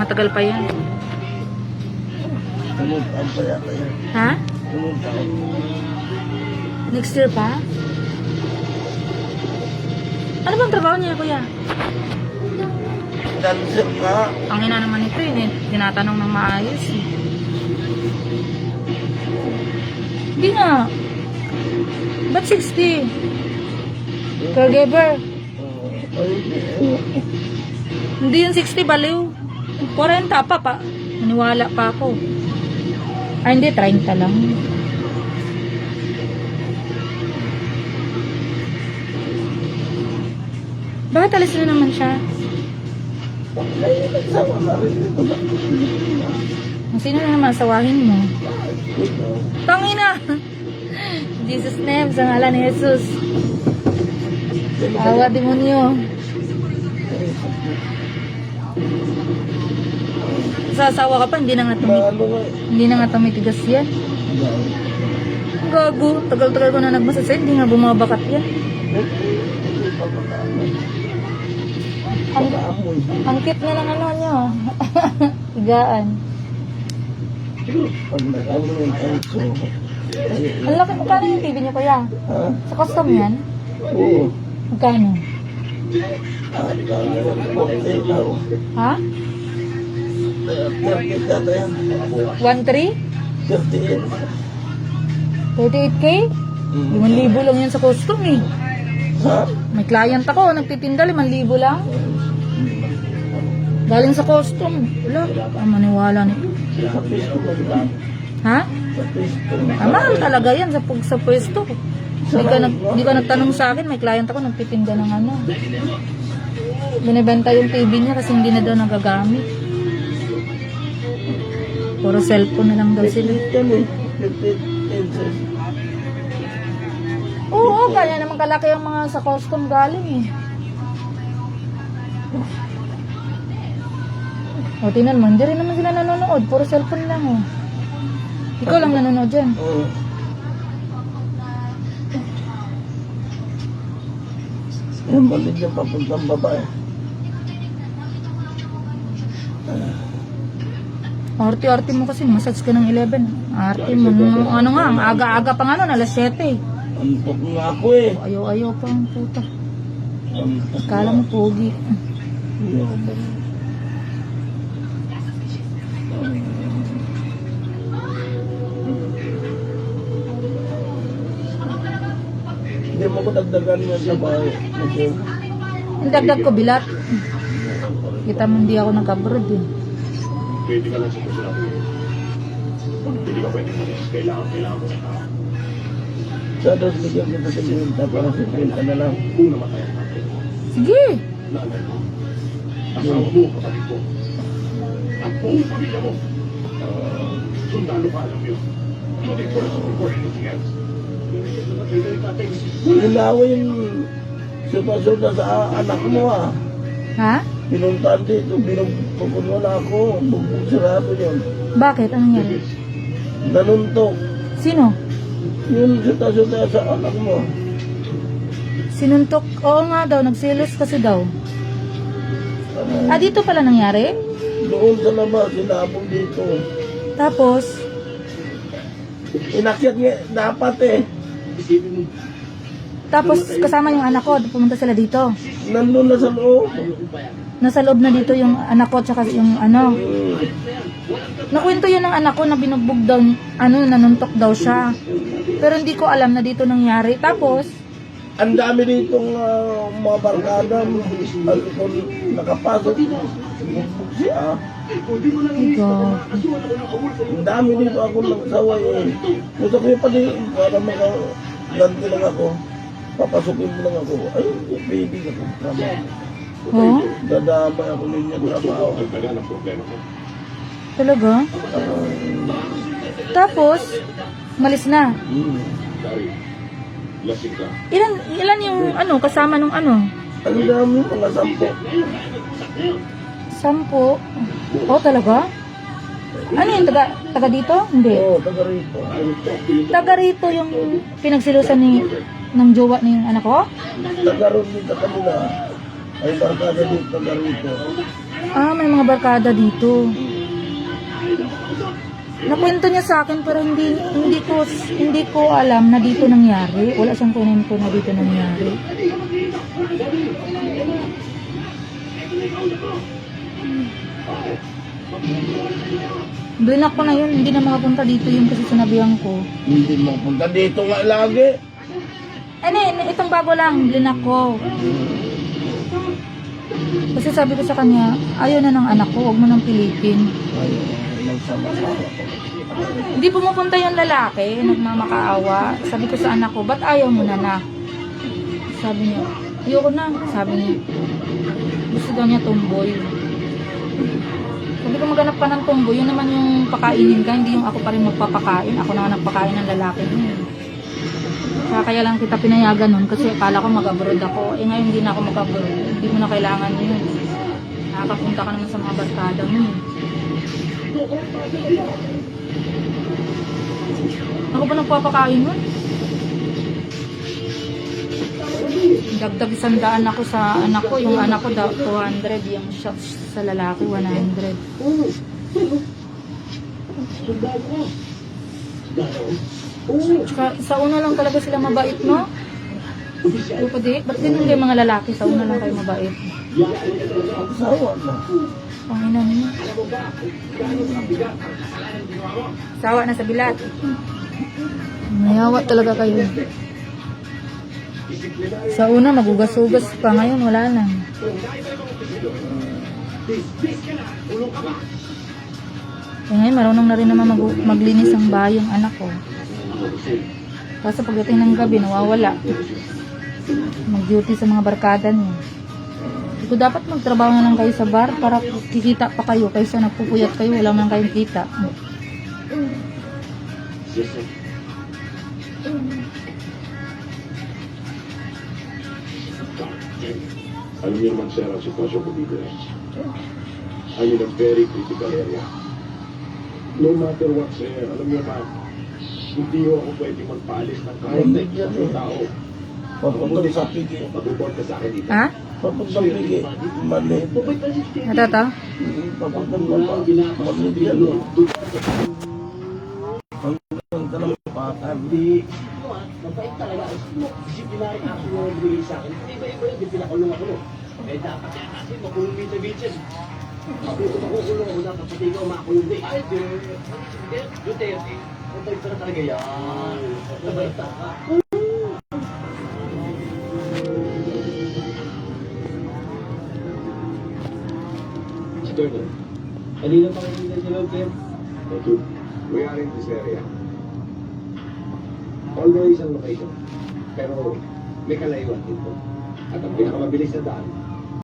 matagal pa yan. Sunod taon pa yata yan. Ha? Sunod taon. Next year pa? Ano bang trabaho niya, kuya? Dancer ka. Ang ina naman ito eh, tinatanong ng maayos eh. Hindi nga. Ba't 60? Caregiver. Hindi yung 60, baliw. 40 pa. Naniwala pa ako. Ay, hindi, 30 lang. Bakit alis na naman siya? Sino na naman asawahin mo? Tangina! Jesus name, sa ngalan ni Jesus. Awa demonyo. Sa asawa ka pa, hindi na nga tumitigas yan. Gago, tagal-tagal ko na nagmasasay, hindi nga bumabakat yan. Ang cute na ng ano nyo. Higaan. Ang laki, magkano yung TV niyo, kuya? Sa custom yan? Oo. Magkano? Ha? 1.3? 38K? 5,000 lang yan sa custom eh. Ha? May client ako, nagtitinda 5,000 lang. Galing sa custom. Wala, maniwala nito. Ha? Mahal talaga yan sa pwesto. Hindi ka nagtanong sa akin, may client ako nagtitinda ng ano. Binibenta yung TV niya kasi hindi na daw nagagamit. Puro cellphone na lang daw sila. Oo, kaya naman kalaki ang mga sa custom galing eh. O, tinan mo, hindi rin naman sila nanonood. Puro cellphone lang oh. Ikaw lang nanonood dyan. Oo. Yan, balik yung papuntang babae. Arti-arti mo kasi, massage ka ng 11. Arti mo, ano nga, ang aga-aga pa nga nun, alas 7 eh. Antok nga ako eh. Ayaw-ayaw pa ang puta. Kala mo pogi. Hindi mo ko dagdagan yung trabaho. Yung dagdag ko bilat. Kita mo hindi ako nag-abroad eh. Pwede ka lang sa kusulat. Hindi ka pwede malis. Kailangan mo sa tao. Sa dos, bigyan kita sa binta para sa binta na lang. Kung namatay ang tatay mo, Sige. nanay mo, asawa mo, kapatid mo, ang buong pamilya mo. Sundalo ka, alam yun. Not important before anything else. Ginawa yung suta-suta sa anak mo ah. Ha? Pinuntaan dito, binubukod wala ako. Bubog sarado yun. Bakit? Ano nangyari? Nanuntok. Sino? Yung suta-suta sa anak mo. Sinuntok? Oo nga daw, nagsilos kasi daw. Ah, dito pala nangyari? Doon sa labas, sinabog dito. Tapos, Inakyat nga, dapat eh. tapos kasama yung anak ko, pumunta sila dito. Nandun na sa loob. Nasa loob na dito yung anak ko, tsaka yung ano. Nakwento yun ng anak ko na binugbog daw, ano, nanuntok daw siya. Pero hindi ko alam na dito nangyari. Tapos, Ang dami ditong mga barkada, alcohol, nakapasok. Bugbog siya. God. Ang dami dito ako nagsaway eh. Gusto ko yung pati para makaganti lang ako. Papasukin mo lang ako. Ay, baby ako. Oh? Dadamay ako ninyo trabaho. Ang ang problema ko. Talaga? Tapos, malis na. Dari, lasing ka. Ilan yung ano, kasama nung ano? Ang dami, mga 10. Oh, talaga? Ano yun? Taga dito? Hindi. Oo, taga rito. Taga rito yung pinagsilusan ng jowa ni anak ko? Taga ron dito kanila. Ay barkada dito, taga rito. May mga barkada dito. Nakwento niya sa akin pero hindi ko alam na dito nangyari. Wala siyang kwento na dito nangyari. Blinak ko na yun, hindi na makapunta dito yun kasi sinabihan ko. Hindi mo punta dito nga lagi. Itong bago lang, blinak ko. Kasi sabi ko sa kanya, ayaw na ng anak ko, huwag mo nang pilitin. Nagsama-sama ko. Hindi pumupunta yung lalaki, nagmamakaawa. Sabi ko sa anak ko, ba't ayaw mo na? Sabi niya, ayoko na. Sabi niya, gusto daw niya tomboy. Sabi ko, maghanap ka ng tomboy, yun naman yung pakainin ka, hindi yung ako pa rin magpapakain. Ako naman nagpakain ng lalaki niya. Kaya lang kita pinayagan nun kasi akala ko mag-abroad ako. Ngayon hindi na ako mag-abroad. Hindi mo na kailangan yun. Nakakapunta ka naman sa mga barkada mo. Ako ba nagpapakain nun? Dagdag 100 ako sa anak ko. Yung anak ko daw 200. Yung shots sa lalaki 100. Tsaka, sa una lang talaga sila mabait, no? Ba't ganun kayo mga lalaki? Sa una lang kayo mabait. Sawa na. Panginan niyo. Sawa na sa bilat. Mayawa talaga kayo. Sa una, magugas-ugas pa. Ngayon, wala lang. Ngayon, marunong na rin naman maglinis ang bahay yung anak ko. Kaso pagdating ng gabi, nawawala. Mag-duty sa mga barkada niya. Hindi ko dapat magtrabaho na lang kayo sa bar para kikita pa kayo kaysa nagpupuyat kayo, wala man kayong kita. Alam niyo naman, sir, ang sitwasyon ko dito. I'm in a very critical area. No matter what, sir, alam niyo ba, hindi ako pwede magpaalis ng kahit na isang tao. Papunta sa pigi. Mag-report ka sa akin dito. Ha? Papunta sa pigi. Mali. Ito to? Papunta sa mali yan. Ang tanong pa. Hindi. Mabait talaga. Disciplinary action yung nagbigay sa akin. Iba-iba yun, di pinakulong ako. Eh, dapat yan kasi makulong bitch-bitches. Sabi ko makukulong ako, dapat pati ikaw makulong din. Ay, Duterte. Mabait pa na talaga yan. Mabait ka. Colonel, kanina pa kayo nila sa Kim? Thank you. We are in this area. Although isang location, pero may kalayuan dito. At ang pinakamabilis na daan